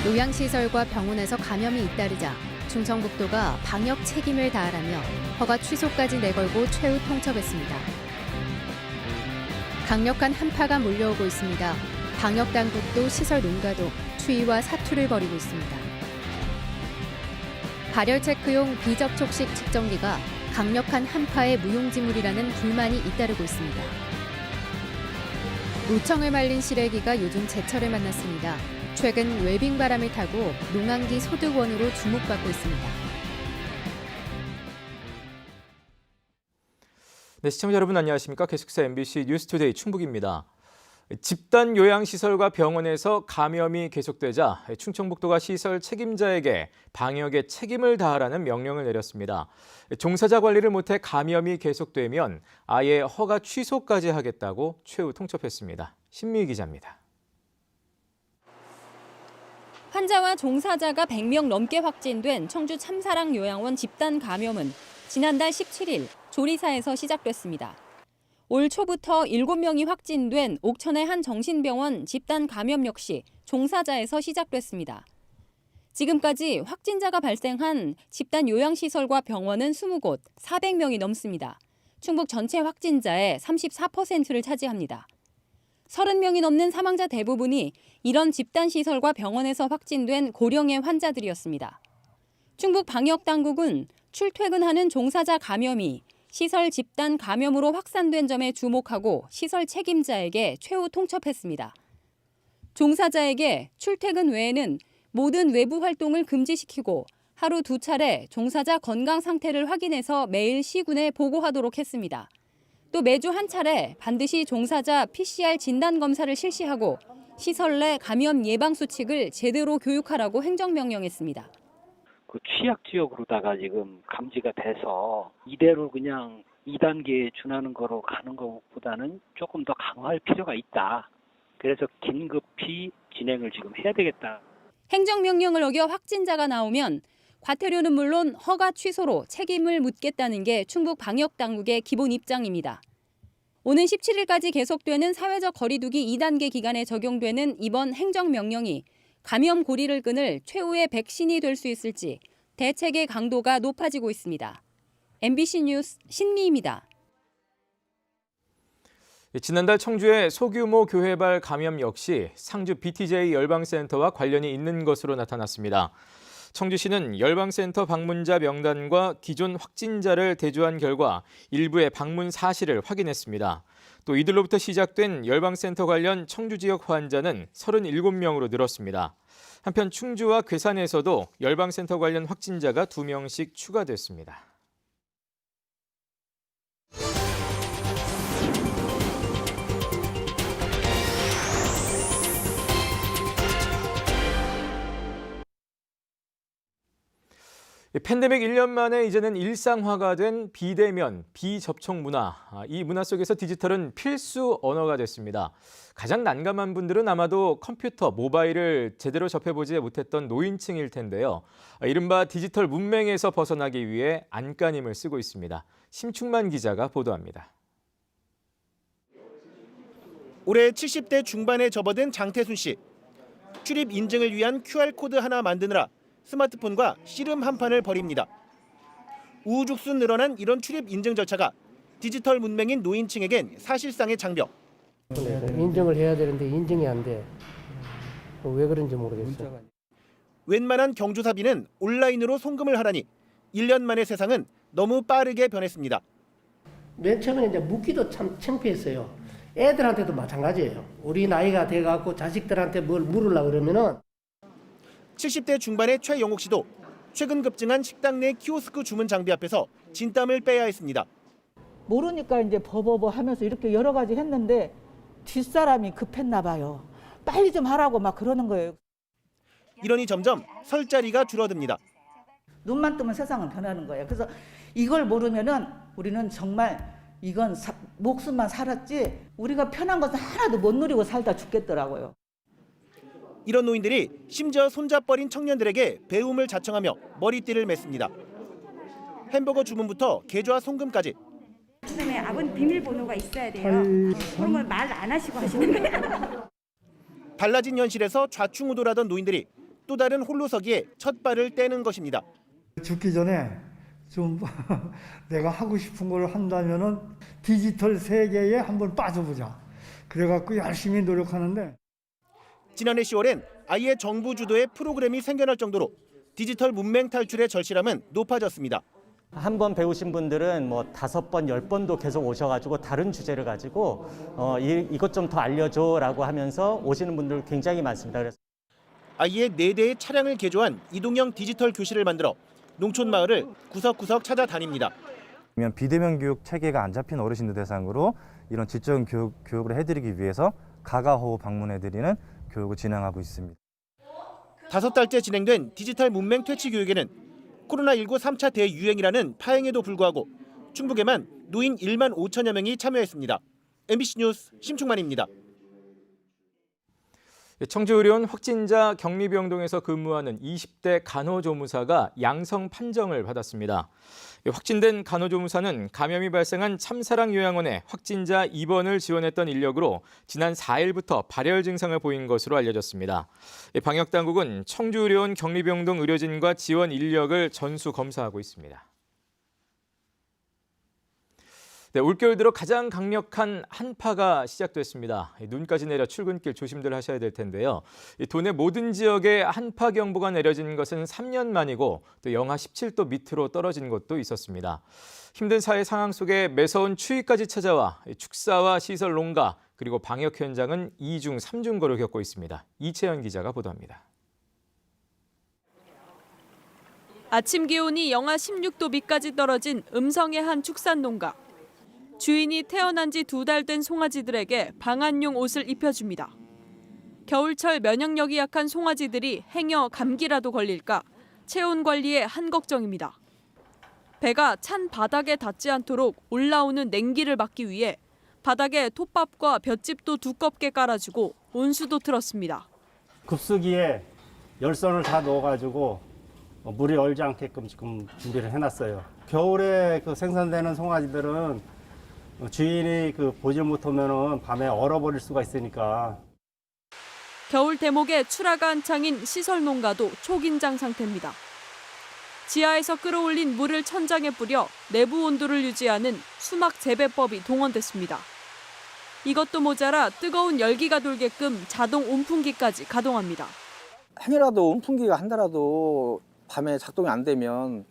요양시설과 병원에서 감염이 잇따르자 충청북도가 방역 책임을 다하라며 허가 취소까지 내걸고 최후 통첩했습니다. 강력한 한파가 몰려오고 있습니다. 방역당국도 시설 농가도 추위와 사투를 벌이고 있습니다. 발열 체크용 비접촉식 측정기가 강력한 한파의 무용지물이라는 불만이 잇따르고 있습니다. 우청을 말린 시래기가 요즘 제철을 만났습니다. 최근 웰빙바람을 타고 농한기 소득원으로 주목받고 있습니다. 네, 시청자 여러분 안녕하십니까? 계속해서 MBC 뉴스투데이 충북입니다. 집단 요양시설과 병원에서 감염이 계속되자 충청북도가 시설 책임자에게 방역의 책임을 다하라는 명령을 내렸습니다. 종사자 관리를 못해 감염이 계속되면 아예 허가 취소까지 하겠다고 최후 통첩했습니다. 신미 기자입니다. 환자와 종사자가 100명 넘게 확진된 청주 참사랑 요양원 집단 감염은 지난달 17일 조리사에서 시작됐습니다. 올 초부터 7명이 확진된 옥천의 한 정신병원 집단 감염 역시 종사자에서 시작됐습니다. 지금까지 확진자가 발생한 집단 요양시설과 병원은 20곳, 400명이 넘습니다. 충북 전체 확진자의 34%를 차지합니다. 30명이 넘는 사망자 대부분이 이런 집단시설과 병원에서 확진된 고령의 환자들이었습니다. 충북 방역당국은 출퇴근하는 종사자 감염이 시설 집단 감염으로 확산된 점에 주목하고 시설 책임자에게 최후 통첩했습니다. 종사자에게 출퇴근 외에는 모든 외부 활동을 금지시키고 하루 2차례 종사자 건강 상태를 확인해서 매일 시군에 보고하도록 했습니다. 또 매주 한 차례 반드시 종사자 PCR 진단 검사를 실시하고 시설 내 감염 예방 수칙을 제대로 교육하라고 행정명령했습니다. 그 취약 지역으로다가 지금 감지가 돼서 이대로 그냥 2단계에 준하는 거로 가는 것보다는 조금 더 강화할 필요가 있다. 그래서 긴급히 진행을 지금 해야 되겠다. 행정명령을 어겨 확진자가 나오면 과태료는 물론 허가 취소로 책임을 묻겠다는 게 충북 방역당국의 기본 입장입니다. 오는 17일까지 계속되는 사회적 거리두기 2단계 기간에 적용되는 이번 행정명령이 감염 고리를 끊을 최후의 백신이 될 수 있을지 대책의 강도가 높아지고 있습니다. MBC 뉴스 신미입니다. 지난달 청주의 소규모 교회발 감염 역시 상주 BTJ 열방센터와 관련이 있는 것으로 나타났습니다. 청주시는 열방센터 방문자 명단과 기존 확진자를 대조한 결과 일부의 방문 사실을 확인했습니다. 또 이들로부터 시작된 열방센터 관련 청주 지역 환자는 37명으로 늘었습니다. 한편 충주와 괴산에서도 열방센터 관련 확진자가 2명씩 추가됐습니다. 팬데믹 1년 만에 이제는 일상화가 된 비대면, 비접촉 문화. 이 문화 속에서 디지털은 필수 언어가 됐습니다. 가장 난감한 분들은 아마도 컴퓨터, 모바일을 제대로 접해보지 못했던 노인층일 텐데요. 이른바 디지털 문맹에서 벗어나기 위해 안간힘을 쓰고 있습니다. 심충만 기자가 보도합니다. 올해 70대 중반에 접어든 장태순 씨. 출입 인증을 위한 QR코드 하나 만드느라 스마트폰과 씨름 한판을 벌입니다. 우후죽순 늘어난 이런 출입 인증 절차가 디지털 문맹인 노인층에겐 사실상의 장벽. 인증을 해야 되는데 인증이 안 돼. 왜 그런지 모르겠어. 웬만한 경조사비는 온라인으로 송금을 하라니 1년 만의 세상은 너무 빠르게 변했습니다. 맨 처음에 이제 묻기도 참 창피했어요. 애들한테도 마찬가지예요. 우리 나이가 돼갖고 자식들한테 뭘 물으려고 그러면은 70대 중반의 최영옥 씨도 최근 급증한 식당 내 키오스크 주문 장비 앞에서 진땀을 빼야 했습니다. 모르니까 이제 버버버 하면서 이렇게 여러 가지 했는데 뒷사람이 급했나 봐요. 빨리 좀 하라고 막 그러는 거예요. 이러니 점점 설 자리가 줄어듭니다. 눈만 뜨면 세상은 변하는 거예요. 그래서 이걸 모르면은 우리는 정말 이건 목숨만 살았지 우리가 편한 것은 하나도 못 누리고 살다 죽겠더라고요. 이런 노인들이 심지어 손잡버린 청년들에게 배움을 자청하며 머리띠를 맸습니다. 햄버거 주문부터 계좌 송금까지. 그다음에 아버님 비밀번호가 있어야 돼요. 그런 걸 말 안 하시고 하시는 거예요. 달라진 현실에서 좌충우돌하던 노인들이 또 다른 홀로서기에 첫 발을 떼는 것입니다. 죽기 전에 좀 내가 하고 싶은 걸 한다면은 디지털 세계에 한번 빠져보자. 그래갖고 열심히 노력하는데. 지난해 10월엔 아예 정부 주도의 프로그램이 생겨날 정도로 디지털 문맹 탈출의 절실함은 높아졌습니다. 한 번 배우신 분들은 뭐 5번, 10번도 계속 오셔가지고 다른 주제를 가지고 이것 좀 더 알려줘라고 하면서 오시는 분들 굉장히 많습니다. 그래서 아예 4대의 차량을 개조한 이동형 디지털 교실을 만들어 농촌 마을을 구석구석 찾아다닙니다. 비대면 교육 체계가 안 잡힌 어르신들 대상으로 이런 질적 교육을 해드리기 위해서 가가호 방문해드리는 교육을 진행하고 있습니다. 5달째 진행된 디지털 문맹 퇴치 교육에는 코로나19 3차 대유행이라는 파행에도 불구하고 충북에만 노인 1만 5천여 명이 참여했습니다. MBC 뉴스 심충만입니다. 청주의료원 확진자 격리병동에서 근무하는 20대 간호조무사가 양성 판정을 받았습니다. 확진된 간호조무사는 감염이 발생한 참사랑 요양원에 확진자 입원을 지원했던 인력으로 지난 4일부터 발열 증상을 보인 것으로 알려졌습니다. 방역당국은 청주의료원 격리병동 의료진과 지원 인력을 전수 검사하고 있습니다. 네, 올겨울 들어 가장 강력한 한파가 시작됐습니다. 눈까지 내려 출근길 조심들 하셔야 될 텐데요. 도내 모든 지역에 한파 경보가 내려진 것은 3년 만이고 또 영하 17도 밑으로 떨어진 곳도 있었습니다. 힘든 사회 상황 속에 매서운 추위까지 찾아와 축사와 시설 농가 그리고 방역 현장은 2중, 3중고를 겪고 있습니다. 이채연 기자가 보도합니다. 아침 기온이 영하 16도 밑까지 떨어진 음성의 한 축산 농가. 주인이 태어난 지 2달 된 송아지들에게 방한용 옷을 입혀줍니다. 겨울철 면역력이 약한 송아지들이 행여 감기라도 걸릴까 체온 관리에 한걱정입니다. 배가 찬 바닥에 닿지 않도록 올라오는 냉기를 막기 위해 바닥에 톱밥과 볏짚도 두껍게 깔아주고 온수도 틀었습니다. 급수기에 열선을 다 넣어가지고 물이 얼지 않게끔 지금 준비를 해놨어요. 겨울에 생산되는 송아지들은 주인이 보질 못하면 밤에 얼어버릴 수가 있으니까. 겨울 대목에 출하가 한창인 시설 농가도 초긴장 상태입니다. 지하에서 끌어올린 물을 천장에 뿌려 내부 온도를 유지하는 수막 재배법이 동원됐습니다. 이것도 모자라 뜨거운 열기가 돌게끔 자동 온풍기까지 가동합니다. 행여라도 온풍기가 한다라도 밤에 작동이 안 되면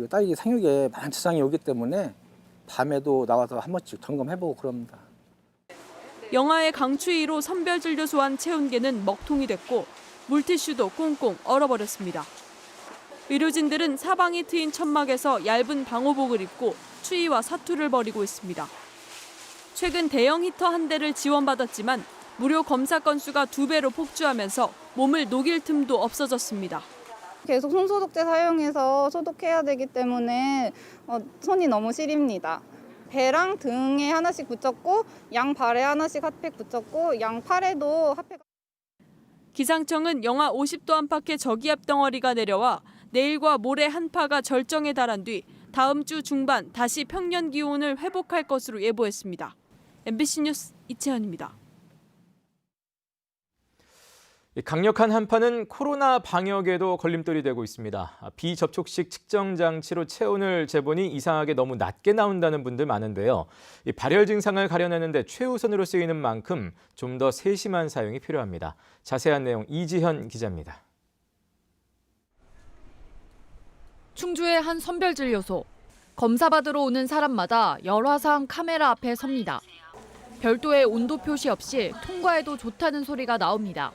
딸기 생육에 많은 지장이 오기 때문에 밤에도 나와서 한 번씩 점검해보고 그럽니다. 영하의 강추위로 선별진료소한 체온계는 먹통이 됐고 물티슈도 꽁꽁 얼어버렸습니다. 의료진들은 사방이 트인 천막에서 얇은 방호복을 입고 추위와 사투를 벌이고 있습니다. 최근 대형 히터 한 대를 지원받았지만 무료 검사 건수가 2배로 폭주하면서 몸을 녹일 틈도 없어졌습니다. 계속 손소독제 사용해서 소독해야 되기 때문에 손이 너무 시립니다. 배랑 등에 하나씩 붙였고 양발에 하나씩 핫팩 붙였고 양팔에도 핫팩. 기상청은 영하 50도 안팎의 저기압 덩어리가 내려와 내일과 모레 한파가 절정에 달한 뒤 다음 주 중반 다시 평년 기온을 회복할 것으로 예보했습니다. MBC 뉴스 이채연입니다. 강력한 한파는 코로나 방역에도 걸림돌이 되고 있습니다. 비접촉식 측정 장치로 체온을 재보니 이상하게 너무 낮게 나온다는 분들 많은데요. 발열 증상을 가려내는데 최우선으로 쓰이는 만큼 좀 더 세심한 사용이 필요합니다. 자세한 내용 이지현 기자입니다. 충주의 한 선별진료소. 검사받으러 오는 사람마다 열화상 카메라 앞에 섭니다. 별도의 온도 표시 없이 통과해도 좋다는 소리가 나옵니다.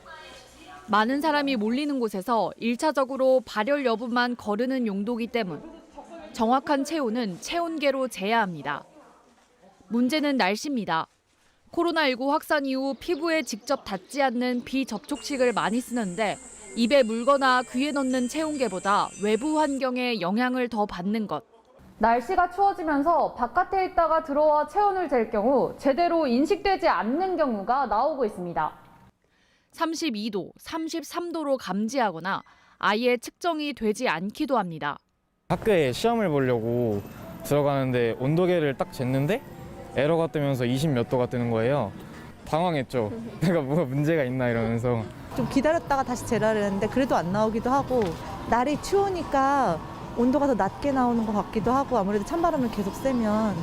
많은 사람이 몰리는 곳에서 1차적으로 발열 여부만 거르는 용도이기 때문 정확한 체온은 체온계로 재야 합니다. 문제는 날씨입니다. 코로나19 확산 이후 피부에 직접 닿지 않는 비접촉식을 많이 쓰는데 입에 물거나 귀에 넣는 체온계보다 외부 환경에 영향을 더 받는 것. 날씨가 추워지면서 바깥에 있다가 들어와 체온을 잴 경우 제대로 인식되지 않는 경우가 나오고 있습니다. 32도, 33도로 감지하거나 아예 측정이 되지 않기도 합니다. 학교에 시험을 보려고 들어가는데 온도계를 딱 쟀는데 에러가 뜨면서 20몇 도가 뜨는 거예요. 당황했죠. 내가 뭐가 문제가 있나 이러면서. 좀 기다렸다가 다시 재라를 했는데 그래도 안 나오기도 하고 날이 추우니까 온도가 더 낮게 나오는 것 같기도 하고 아무래도 찬바람을 계속 쐬면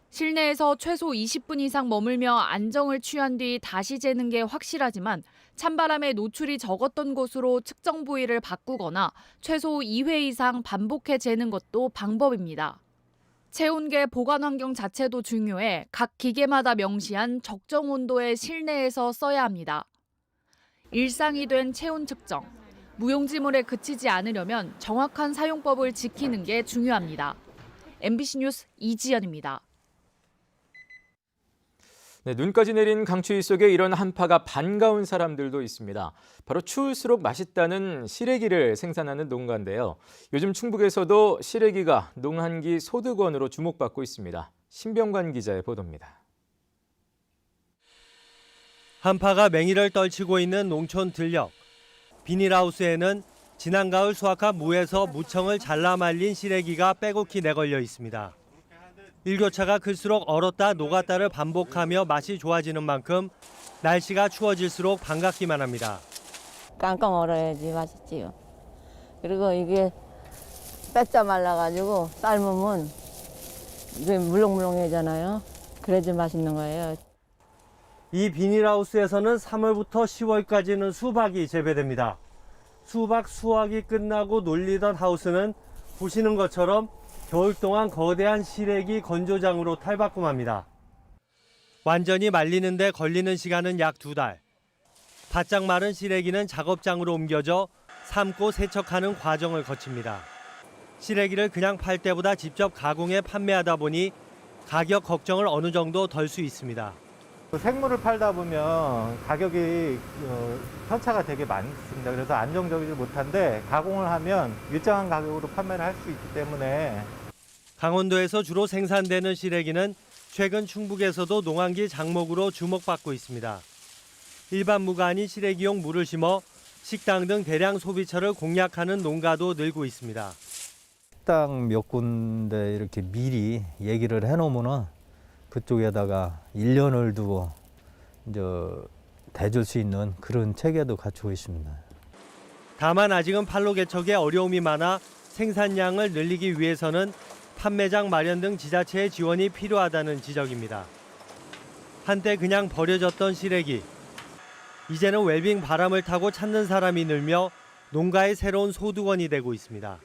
실내에서 최소 20분 이상 머물며 안정을 취한 뒤 다시 재는 게 확실하지만 찬바람에 노출이 적었던 곳으로 측정 부위를 바꾸거나 최소 2회 이상 반복해 재는 것도 방법입니다. 체온계 보관 환경 자체도 중요해 각 기계마다 명시한 적정 온도의 실내에서 써야 합니다. 일상이 된 체온 측정. 무용지물에 그치지 않으려면 정확한 사용법을 지키는 게 중요합니다. MBC 뉴스 이지연입니다. 네, 눈까지 내린 강추위 속에 이런 한파가 반가운 사람들도 있습니다. 바로 추울수록 맛있다는 시래기를 생산하는 농가인데요. 요즘 충북에서도 시래기가 농한기 소득원으로 주목받고 있습니다. 신병관 기자의 보도입니다. 한파가 맹위를 떨치고 있는 농촌 들녘. 비닐하우스에는 지난 가을 수확한 무에서 무청을 잘라 말린 시래기가 빼곡히 내걸려 있습니다. 일교차가 클수록 얼었다 녹았다를 반복하며 맛이 좋아지는 만큼 날씨가 추워질수록 반갑기만 합니다. 깡깡 얼어야지 맛있지요. 그리고 이게 빼짜 말라가지고 삶으면 이게 물렁물렁해잖아요. 그래야지 맛있는 거예요. 이 비닐하우스에서는 3월부터 10월까지는 수박이 재배됩니다. 수박 수확이 끝나고 놀리던 하우스는 보시는 것처럼 겨울 동안 거대한 시래기 건조장으로 탈바꿈합니다. 완전히 말리는데 걸리는 시간은 약 2달. 바짝 마른 시래기는 작업장으로 옮겨져 삶고 세척하는 과정을 거칩니다. 시래기를 그냥 팔 때보다 직접 가공해 판매하다 보니 가격 걱정을 어느 정도 덜 수 있습니다. 생물을 팔다 보면 가격이 편차가 되게 많습니다. 그래서 안정적이지 못한데 가공을 하면 일정한 가격으로 판매를 할 수 있기 때문에. 강원도에서 주로 생산되는 시래기는 최근 충북에서도 농한기 장목으로 주목받고 있습니다. 일반 무가 아닌 시래기용 무를 심어 식당 등 대량 소비처를 공략하는 농가도 늘고 있습니다. 식당 몇 군데 이렇게 미리 얘기를 해놓으면은 그쪽에다가 1년을 두고 이제 대줄 수 있는 그런 체계도 갖추고 있습니다. 다만 아직은 판로 개척에 어려움이 많아 생산량을 늘리기 위해서는 판매장 마련 등 지자체의 지원이 필요하다는 지적입니다. 한때 그냥 버려졌던 시래기. 이제는 웰빙 바람을 타고 찾는 사람이 늘며 농가의 새로운 소득원이 되고 있습니다.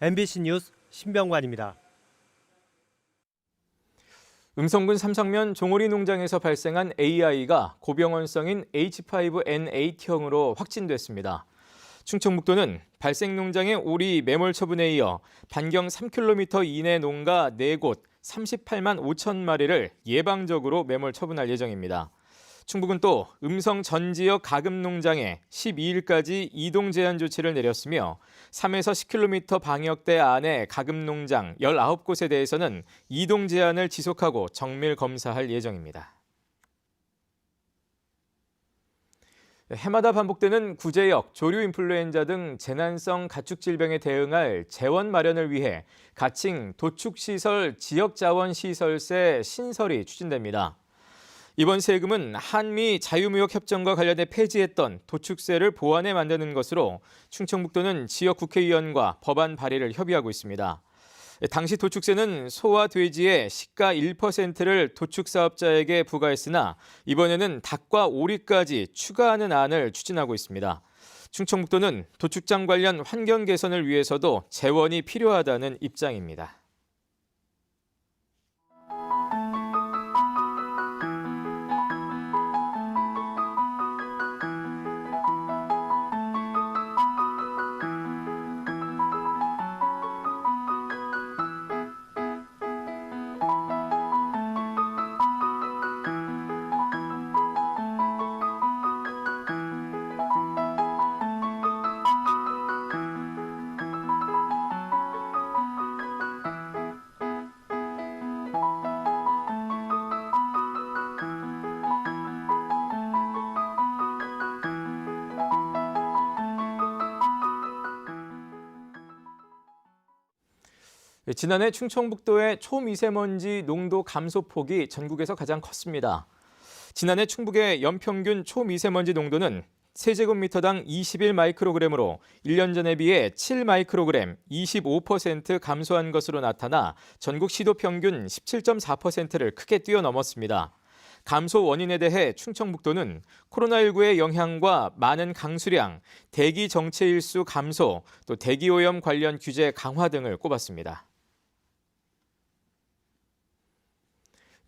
MBC 뉴스 신병관입니다. 음성군 삼성면 종오리 농장에서 발생한 AI가 고병원성인 H5N8형으로 확진됐습니다. 충청북도는 발생 농장의 오리 매몰 처분에 이어 반경 3km 이내 농가 4곳 38만 5천 마리를 예방적으로 매몰 처분할 예정입니다. 충북은 또 음성 전 지역 가금 농장에 12일까지 이동 제한 조치를 내렸으며 3에서 10km 방역대 안의 가금 농장 19곳에 대해서는 이동 제한을 지속하고 정밀 검사할 예정입니다. 해마다 반복되는 구제역, 조류 인플루엔자 등 재난성 가축 질병에 대응할 재원 마련을 위해 가칭 도축시설 지역자원시설세 신설이 추진됩니다. 이번 세금은 한미 자유무역협정과 관련해 폐지했던 도축세를 보완해 만드는 것으로 충청북도는 지역 국회의원과 법안 발의를 협의하고 있습니다. 당시 도축세는 소와 돼지의 시가 1%를 도축사업자에게 부과했으나 이번에는 닭과 오리까지 추가하는 안을 추진하고 있습니다. 충청북도는 도축장 관련 환경 개선을 위해서도 재원이 필요하다는 입장입니다. 지난해 충청북도의 초미세먼지 농도 감소폭이 전국에서 가장 컸습니다. 지난해 충북의 연평균 초미세먼지 농도는 세제곱미터당 21마이크로그램으로 1년 전에 비해 7마이크로그램, 25% 감소한 것으로 나타나 전국 시도 평균 17.4%를 크게 뛰어넘었습니다. 감소 원인에 대해 충청북도는 코로나19의 영향과 많은 강수량, 대기 정체 일수 감소, 또 대기오염 관련 규제 강화 등을 꼽았습니다.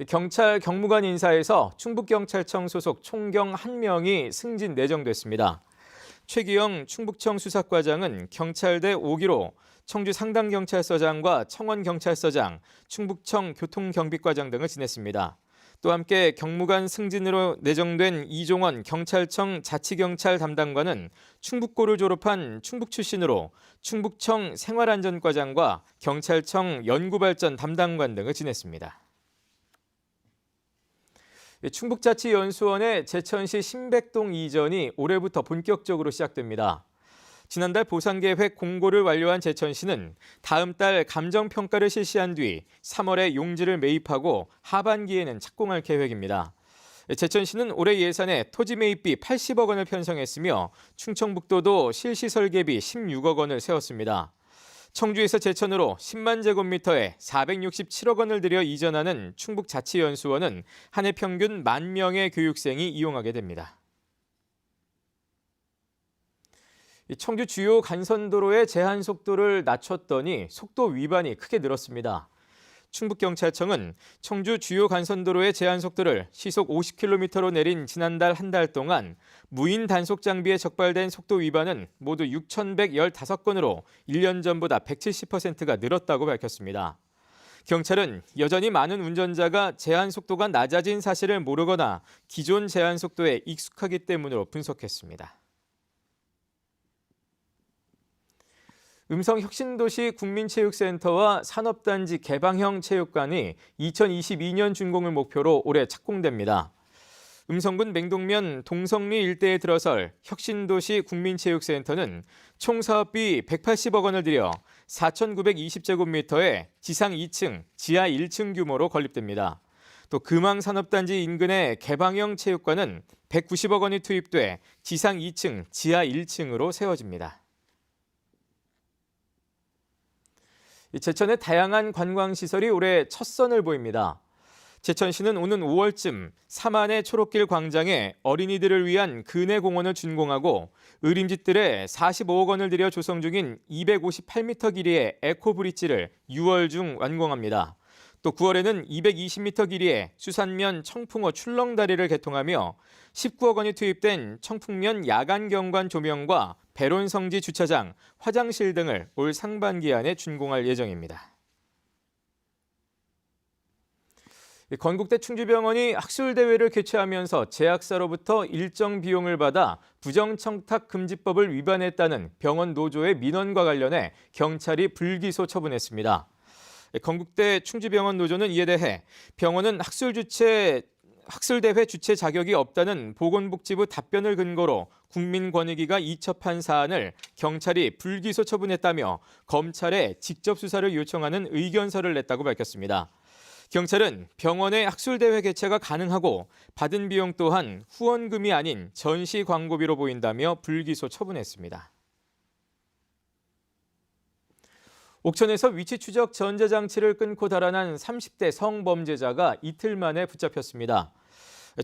경찰 경무관 인사에서 충북경찰청 소속 총경 1명이 승진 내정됐습니다. 최기영 충북청 수사과장은 경찰대 5기로 청주 상당경찰서장과 청원경찰서장, 충북청 교통경비과장 등을 지냈습니다. 또 함께 경무관 승진으로 내정된 이종원 경찰청 자치경찰 담당관은 충북고를 졸업한 충북 출신으로 충북청 생활안전과장과 경찰청 연구발전 담당관 등을 지냈습니다. 충북자치연수원의 제천시 신백동 이전이 올해부터 본격적으로 시작됩니다. 지난달 보상계획 공고를 완료한 제천시는 다음 달 감정평가를 실시한 뒤 3월에 용지를 매입하고 하반기에는 착공할 계획입니다. 제천시는 올해 예산에 토지 매입비 80억 원을 편성했으며 충청북도도 실시 설계비 16억 원을 세웠습니다. 청주에서 제천으로 10만 제곱미터에 467억 원을 들여 이전하는 충북자치연수원은 한 해 평균 1만 명의 교육생이 이용하게 됩니다. 청주 주요 간선도로의 제한 속도를 낮췄더니 속도 위반이 크게 늘었습니다. 충북경찰청은 청주 주요 간선도로의 제한 속도를 시속 50km로 내린 지난달 한 달 동안 무인 단속 장비에 적발된 속도 위반은 모두 6,115건으로 1년 전보다 170%가 늘었다고 밝혔습니다. 경찰은 여전히 많은 운전자가 제한 속도가 낮아진 사실을 모르거나 기존 제한 속도에 익숙하기 때문으로 분석했습니다. 음성혁신도시 국민체육센터와 산업단지 개방형 체육관이 2022년 준공을 목표로 올해 착공됩니다. 음성군 맹동면 동성리 일대에 들어설 혁신도시 국민체육센터는 총 사업비 180억 원을 들여 4,920제곱미터의 지상 2층, 지하 1층 규모로 건립됩니다. 또 금왕산업단지 인근의 개방형 체육관은 190억 원이 투입돼 지상 2층, 지하 1층으로 세워집니다. 제천의 다양한 관광시설이 올해 첫 선을 보입니다. 제천시는 오는 5월쯤 삼안의 초록길 광장에 어린이들을 위한 근해공원을 준공하고 의림집들에 45억 원을 들여 조성 중인 258m 길이의 에코브릿지를 6월 중 완공합니다. 또 9월에는 220m 길이의 수산면 청풍호 출렁다리를 개통하며 19억 원이 투입된 청풍면 야간 경관 조명과 배론성지 주차장, 화장실 등을 올 상반기 안에 준공할 예정입니다. 건국대 충주병원이 학술대회를 개최하면서 제약사로부터 일정 비용을 받아 부정청탁금지법을 위반했다는 병원 노조의 민원과 관련해 경찰이 불기소 처분했습니다. 건국대 충주병원 노조는 이에 대해 병원은 학술대회 주최 자격이 없다는 보건복지부 답변을 근거로 국민권익위가 이첩한 사안을 경찰이 불기소 처분했다며 검찰에 직접 수사를 요청하는 의견서를 냈다고 밝혔습니다. 경찰은 병원의 학술대회 개최가 가능하고 받은 비용 또한 후원금이 아닌 전시 광고비로 보인다며 불기소 처분했습니다. 옥천에서 위치 추적 전자장치를 끊고 달아난 30대 성범죄자가 이틀 만에 붙잡혔습니다.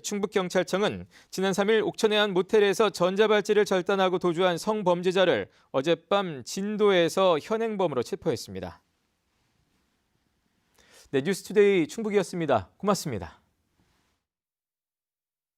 충북경찰청은 지난 3일 옥천의 한 모텔에서 전자발찌를 절단하고 도주한 성범죄자를 어젯밤 진도에서 현행범으로 체포했습니다. 네, 뉴스투데이 충북이었습니다. 고맙습니다.